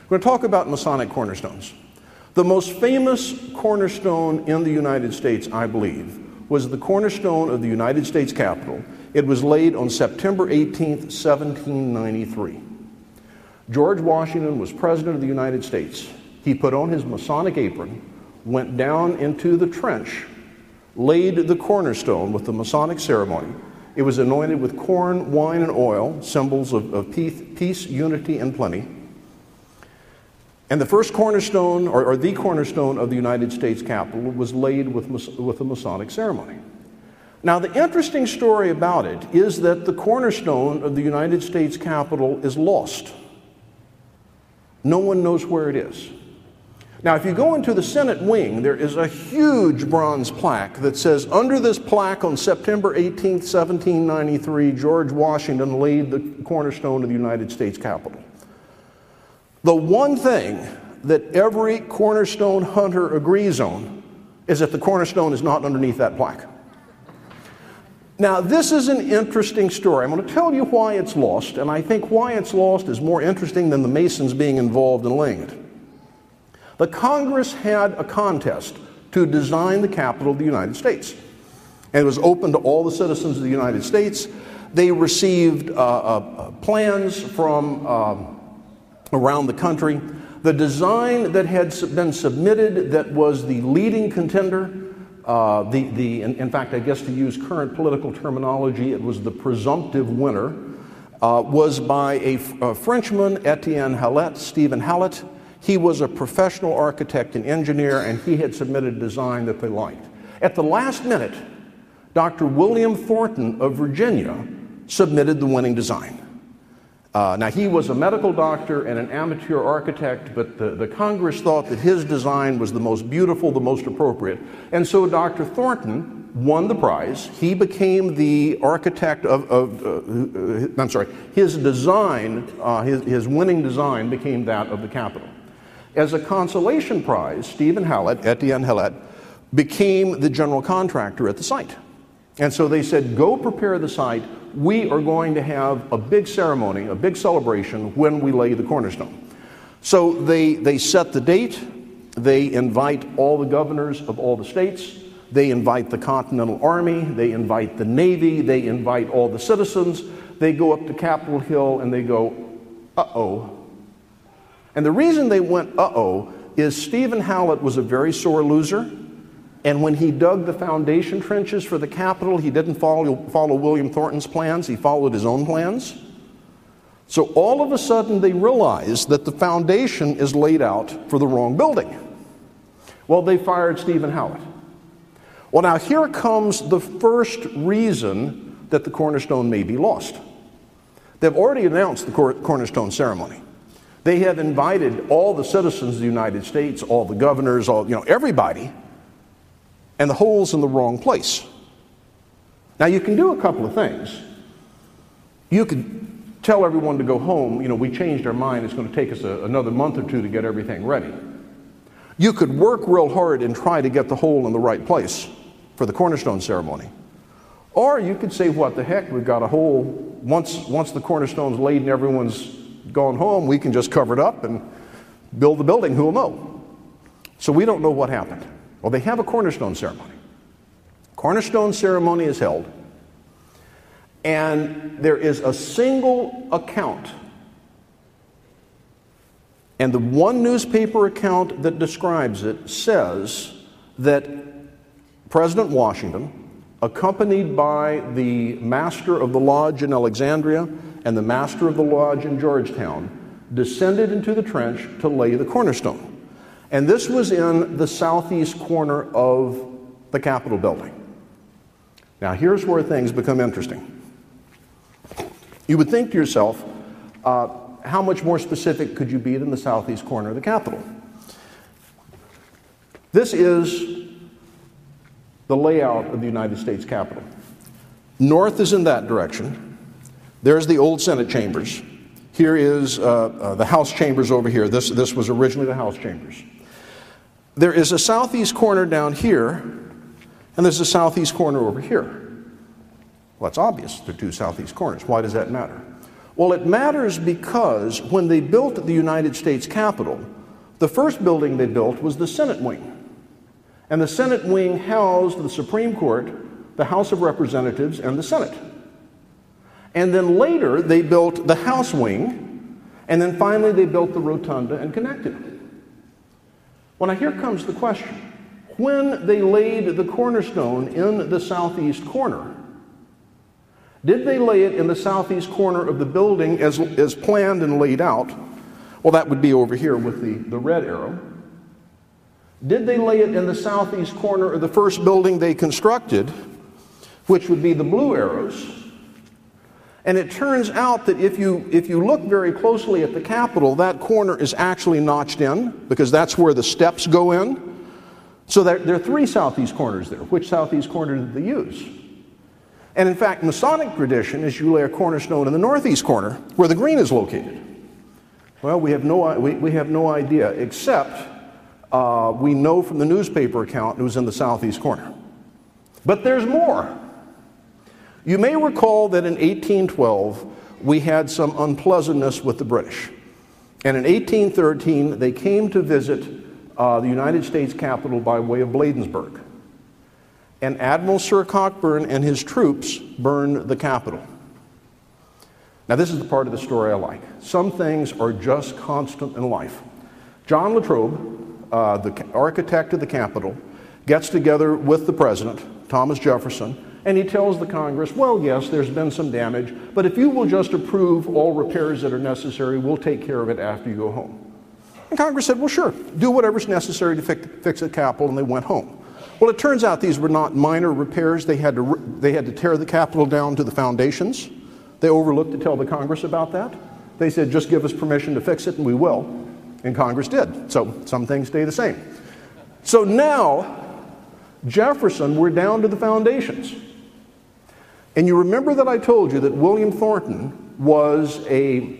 We're going to talk about Masonic cornerstones. The most famous cornerstone in the United States, I believe, was the cornerstone of the United States Capitol. It was laid on September 18th, 1793. George Washington was President of the United States. He put on his Masonic apron, went down into the trench, laid the cornerstone with the Masonic ceremony. It was anointed with corn, wine, and oil, symbols of peace, unity, and plenty. And the first cornerstone, or the cornerstone of the United States Capitol, was laid with a Masonic ceremony. Now, the interesting story about it is that the cornerstone of the United States Capitol is lost. No one knows where it is. Now, if you go into the Senate wing, there is a huge bronze plaque that says, under this plaque on September 18th, 1793, George Washington laid the cornerstone of the United States Capitol. The one thing that every cornerstone hunter agrees on is that the cornerstone is not underneath that plaque. Now, this is an interesting story. I'm going to tell you why it's lost, and I think why it's lost is more interesting than the Masons being involved in laying it. The Congress had a contest to design the Capitol of the United States, and it was open to all the citizens of the United States. They received plans from around the country. The design that had been submitted that was the leading contender, in fact, I guess to use current political terminology, it was the presumptive winner, was by a Frenchman, Stephen Hallett. He was a professional architect and engineer, and he had submitted a design that they liked. At the last minute, Dr. William Thornton of Virginia submitted the winning design. Now, he was a medical doctor and an amateur architect, but the Congress thought that his design was the most beautiful, the most appropriate. And so Dr. Thornton won the prize. He became the architect his design, his winning design became that of the Capitol. As a consolation prize, Etienne Hallett, became the general contractor at the site. And so they said, go prepare the site. We are going to have a big ceremony, a big celebration when we lay the cornerstone. So they set the date. They invite all the governors of all the states. They invite the Continental Army. They invite the Navy. They invite all the citizens. They go up to Capitol Hill and they go, uh-oh. And the reason they went uh-oh is Stephen Hallett was a very sore loser. And when he dug the foundation trenches for the Capitol, he didn't follow William Thornton's plans. He followed his own plans. So all of a sudden they realized that the foundation is laid out for the wrong building. Well, they fired Stephen Hallett. Well, now here comes the first reason that the cornerstone may be lost. They've already announced the cornerstone ceremony. They have invited all the citizens of the United States, all the governors, everybody, and the hole's in the wrong place. Now, you can do a couple of things. You could tell everyone to go home, we changed our mind, it's going to take us another month or two to get everything ready. You could work real hard and try to get the hole in the right place for the cornerstone ceremony. Or you could say, what the heck, we've got a hole. Once the cornerstone's laid and everyone's gone home, we can just cover it up and build the building, who'll know? So we don't know what happened. Well, they have a cornerstone ceremony. Cornerstone ceremony is held, and there is a single account. And the one newspaper account that describes it says that President Washington, accompanied by the master of the lodge in Alexandria and the master of the lodge in Georgetown, descended into the trench to lay the cornerstone. And this was in the southeast corner of the Capitol building. Now, here's where things become interesting. You would think to yourself, how much more specific could you be than the southeast corner of the Capitol? This is the layout of the United States Capitol. North is in that direction. There's the old Senate chambers. Here is the House chambers over here. This was originally the House chambers. There is a southeast corner down here, and there's a southeast corner over here. Well, it's obvious there are two southeast corners. Why does that matter? Well, it matters because when they built the United States Capitol, the first building they built was the Senate wing. And the Senate wing housed the Supreme Court, the House of Representatives, and the Senate. And then later they built the House wing, and then finally they built the rotunda and connected it. Well, now here comes the question. When they laid the cornerstone in the southeast corner, did they lay it in the southeast corner of the building as planned and laid out? Well, that would be over here with the red arrow. Did they lay it in the southeast corner of the first building they constructed, which would be the blue arrows? And it turns out that if you look very closely at the Capitol, that corner is actually notched in, because that's where the steps go in. So there are three southeast corners there. Which southeast corner did they use? And in fact, Masonic tradition is you lay a cornerstone in the northeast corner, where the green is located. Well, we have no idea, except we know from the newspaper account it was in the southeast corner. But there's more. You may recall that in 1812, we had some unpleasantness with the British. And in 1813, they came to visit the United States Capitol by way of Bladensburg. And Admiral Sir Cockburn and his troops burned the Capitol. Now, this is the part of the story I like. Some things are just constant in life. John Latrobe, the architect of the Capitol, gets together with the president, Thomas Jefferson, and he tells the Congress, well, yes, there's been some damage, but if you will just approve all repairs that are necessary, we'll take care of it after you go home. And Congress said, well, sure, do whatever's necessary to fix the Capitol, and they went home. Well, it turns out these were not minor repairs. They had to tear the Capitol down to the foundations. They overlooked to tell the Congress about that. They said, just give us permission to fix it, and we will. And Congress did. So some things stay the same. So now, Jefferson, we're down to the foundations. And you remember that I told you that William Thornton was a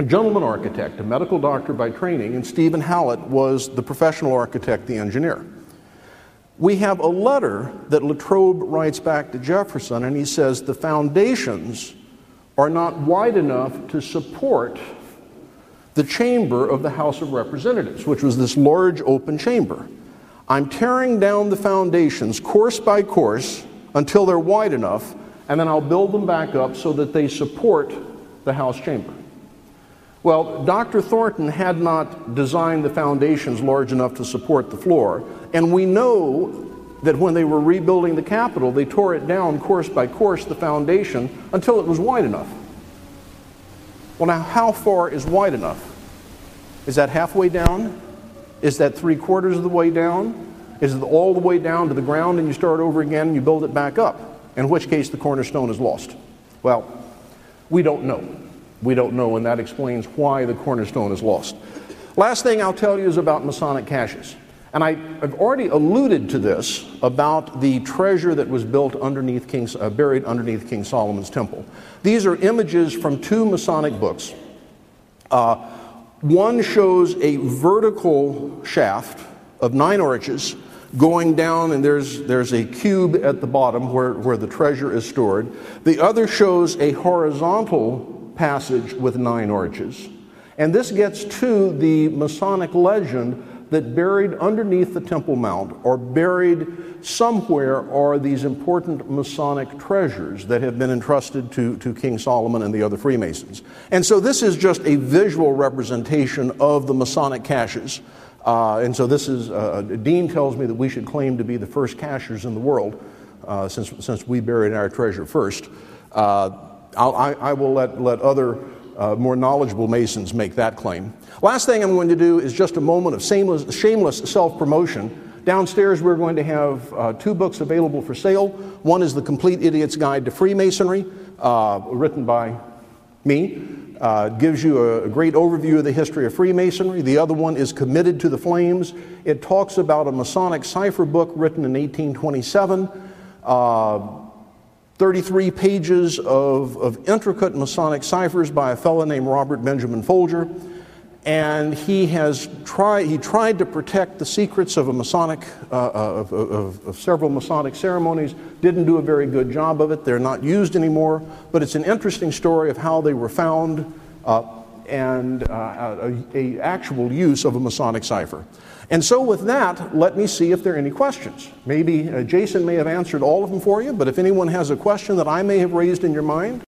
gentleman architect, a medical doctor by training, and Stephen Hallett was the professional architect, the engineer. We have a letter that Latrobe writes back to Jefferson, and he says the foundations are not wide enough to support the chamber of the House of Representatives, which was this large open chamber. I'm tearing down the foundations course by course until they're wide enough, and then I'll build them back up so that they support the House chamber. Well, Dr. Thornton had not designed the foundations large enough to support the floor, and we know that when they were rebuilding the Capitol, they tore it down course by course, the foundation, until it was wide enough. Well, now, how far is wide enough? Is that halfway down? Is that 3/4 of the way down? Is it all the way down to the ground and you start over again and you build it back up? In which case the cornerstone is lost. Well, we don't know. We don't know, and that explains why the cornerstone is lost. Last thing I'll tell you is about Masonic caches. And I've already alluded to this about the treasure that was built underneath buried underneath King Solomon's temple. These are images from two Masonic books. One shows a vertical shaft of 9 arches going down, and there's a cube at the bottom where the treasure is stored. The other shows a horizontal passage with 9 arches. And this gets to the Masonic legend that buried underneath the Temple Mount, or buried somewhere, are these important Masonic treasures that have been entrusted to King Solomon and the other Freemasons. And so this is just a visual representation of the Masonic caches. And so this is, Dean tells me that we should claim to be the first cachers in the world, since we buried our treasure first. I will let other more knowledgeable Masons make that claim. Last thing I'm going to do is just a moment of shameless self-promotion. Downstairs we're going to have 2 books available for sale. One is The Complete Idiot's Guide to Freemasonry, written by me. Gives you a great overview of the history of Freemasonry. The other one is Committed to the Flames. It talks about a Masonic cipher book written in 1827. 33 pages of intricate Masonic ciphers by a fellow named Robert Benjamin Folger. and he tried to protect the secrets of a Masonic, of several Masonic ceremonies. Didn't do a very good job of it. They're not used anymore, but it's an interesting story of how they were found and a actual use of a Masonic cipher. And so with that, let me see if there are any questions. Maybe Jason may have answered all of them for you, but if anyone has a question that I may have raised in your mind.